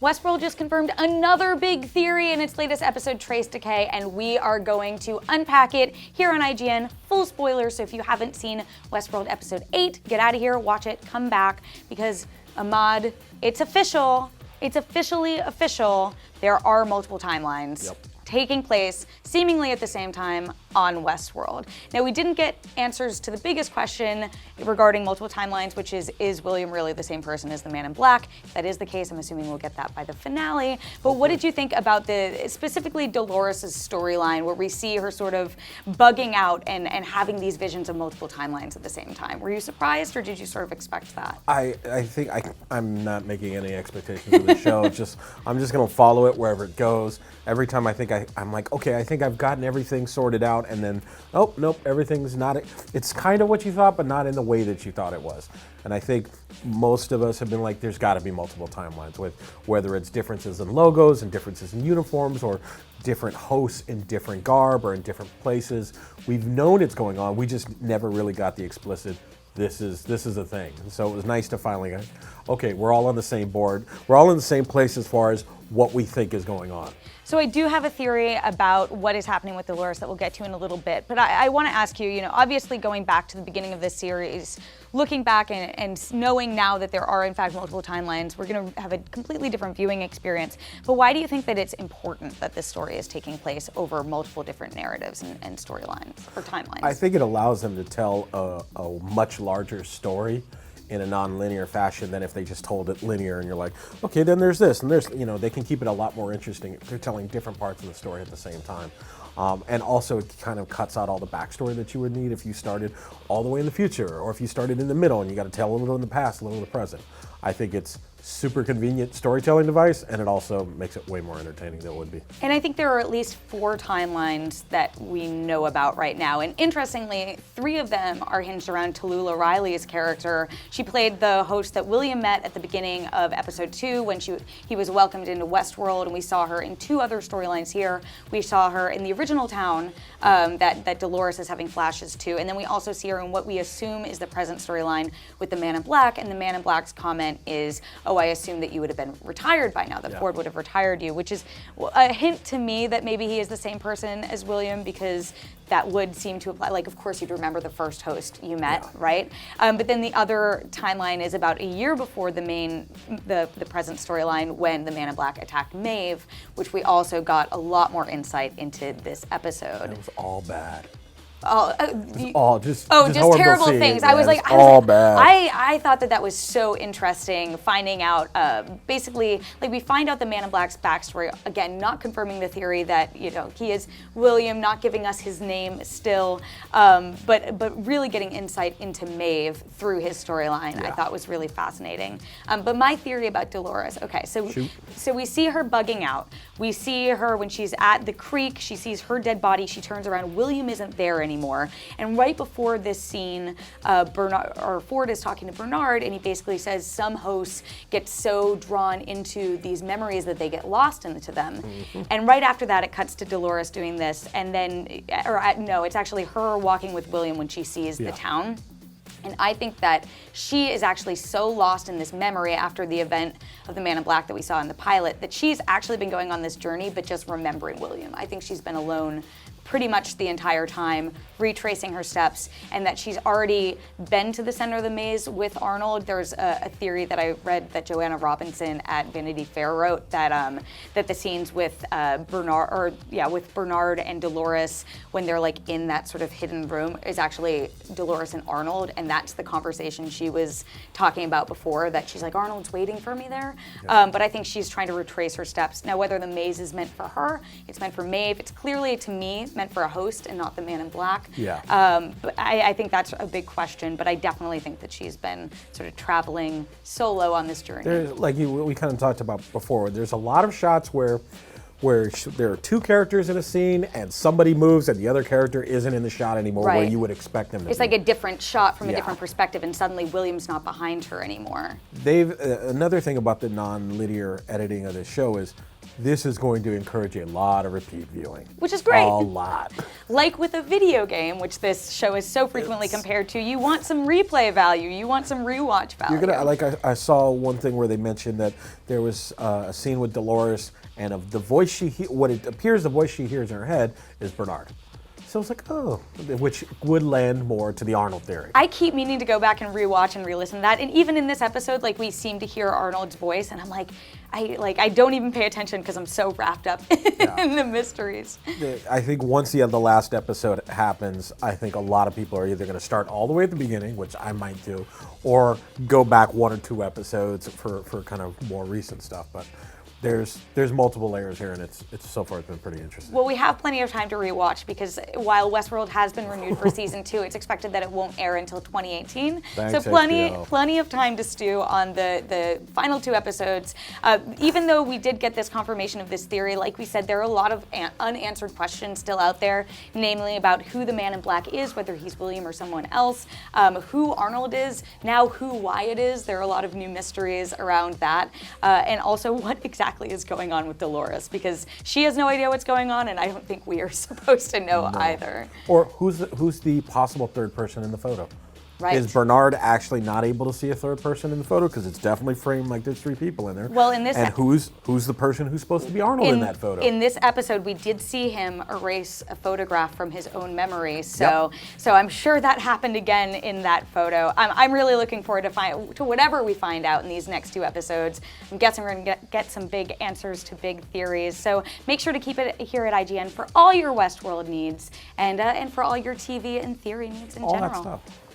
Westworld just confirmed another big theory in its latest episode, Trace Decay, and we are going to unpack it here on IGN. Full spoilers, so if you haven't seen Westworld episode 8, get out of here, watch it, come back, because Ahmad, it's official. It's officially official. There are multiple timelines. Taking place seemingly at the same time on Westworld. Now, we didn't get answers to the biggest question regarding multiple timelines, which is William really the same person as the Man in Black? If that is the case, I'm assuming we'll get that by the finale. But what did you think about specifically Dolores' storyline, where we see her sort of bugging out and having these visions of multiple timelines at the same time? Were you surprised, or did you sort of expect that? I think I'm not making any expectations of the show. I'm just gonna follow it wherever it goes. Every time I think I'm like, okay, I think I've gotten everything sorted out, and then, oh, nope, everything's not, it's kind of what you thought, but not in the way that you thought it was. And I think most of us have been like, there's gotta be multiple timelines, with whether it's differences in logos and differences in uniforms, or different hosts in different garb or in different places. We've known it's going on, we just never really got the explicit, this is a thing. And so it was nice to finally go, okay, we're all on the same board, we're all in the same place as far as what we think is going on. So I do have a theory about what is happening with Dolores that we'll get to in a little bit, but I want to ask you, obviously going back to the beginning of this series, looking back and knowing now that there are in fact multiple timelines, we're going to have a completely different viewing experience. But why do you think that it's important that this story is taking place over multiple different narratives and storylines or timelines? I think it allows them to tell a much larger story in a non-linear fashion than if they just told it linear and you're like, okay, then there's this and there's, they can keep it a lot more interesting if they're telling different parts of the story at the same time. And also it kind of cuts out all the backstory that you would need if you started all the way in the future, or if you started in the middle and you got to tell a little in the past, a little in the present. I think it's super convenient storytelling device, and it also makes it way more entertaining than it would be. And I think there are at least 4 timelines that we know about right now. And interestingly, 3 of them are hinged around Talulah Riley's character. She played the host that William met at the beginning of episode 2 when he was welcomed into Westworld, and we saw her in 2 other storylines here. We saw her in the original town that Dolores is having flashes to, and then we also see her in what we assume is the present storyline with the Man in Black, and the Man in Black's comment is, oh, I assume that you would have been retired by now, that Ford would have retired you, which is a hint to me that maybe he is the same person as William, because that would seem to apply. Like, of course, you'd remember the first host you met, right? But then the other timeline is about a year before the present storyline, when the Man in Black attacked Maeve, which we also got a lot more insight into this episode. It was all bad. Just terrible things. I was like, I thought that was so interesting, finding out basically, like, we find out the Man in Black's backstory, again, not confirming the theory that he is William, not giving us his name still, but really getting insight into Maeve through his storyline. I thought was really fascinating. But my theory about Dolores, okay, so we see her bugging out. We see her when she's at the creek, she sees her dead body, she turns around, William isn't there anymore. And right before this scene, Ford is talking to Bernard, and he basically says some hosts get so drawn into these memories that they get lost into them. And right after that, it cuts to Dolores doing this, and then, it's actually her walking with William when she sees the town. And I think that she is actually so lost in this memory after the event of the Man in Black that we saw in the pilot, that she's actually been going on this journey, but just remembering William. I think she's been alone pretty much the entire time, retracing her steps, and that she's already been to the center of the maze with Arnold. There's a theory that I read that Joanna Robinson at Vanity Fair wrote, that that the scenes with Bernard and Dolores, when they're like in that sort of hidden room, is actually Dolores and Arnold, and that's the conversation she was talking about before, that she's like, Arnold's waiting for me there. But I think she's trying to retrace her steps. Now, whether the maze is meant for her, it's meant for Maeve, it's clearly, to me, meant for a host and not the Man in Black. But I think that's a big question, but I definitely think that she's been sort of traveling solo on this journey. We kind of talked about before, there's a lot of shots where there are 2 characters in a scene and somebody moves and the other character isn't in the shot anymore, where you would expect them to be. It's like a different shot from a different perspective, and suddenly William's not behind her anymore. Another thing about the non-linear editing of this show is this is going to encourage a lot of repeat viewing. Which is great. A lot. Like with a video game, which this show is so frequently compared to, you want some replay value, you want some rewatch value. I saw one thing where they mentioned that there was a scene with Dolores, and of the voice what it appears the voice she hears in her head is Bernard. So it's like, oh, which would land more to the Arnold Theory. I keep meaning to go back and rewatch and re-listen to that, and even in this episode, like, we seem to hear Arnold's voice, and I'm like, I don't even pay attention because I'm so wrapped up in the mysteries. I think once the last episode happens, I think a lot of people are either going to start all the way at the beginning, which I might do, or go back 1 or 2 episodes for kind of more recent stuff. But there's multiple layers here, and it's so far it's been pretty interesting. Well, we have plenty of time to rewatch because while Westworld has been renewed for season 2, it's expected that it won't air until 2018. Thanks, so HBO. plenty of time to stew on the final 2 episodes. Even though we did get this confirmation of this theory, like we said, there are a lot of unanswered questions still out there, namely about who the Man in Black is, whether he's William or someone else, who Arnold is, now who Wyatt is. There are a lot of new mysteries around that, and also what exactly is going on with Dolores, because she has no idea what's going on, and I don't think we are supposed to know either. Or who's the possible third person in the photo? Right. Is Bernard actually not able to see a third person in the photo because it's definitely framed like there's 3 people in there? Well, in this and who's the person who's supposed to be Arnold in that photo? In this episode, we did see him erase a photograph from his own memory, so I'm sure that happened again in that photo. I'm really looking forward to whatever we find out in these next 2 episodes. I'm guessing we're going to get some big answers to big theories. So make sure to keep it here at IGN for all your Westworld needs and for all your TV and theory needs in general. All that stuff.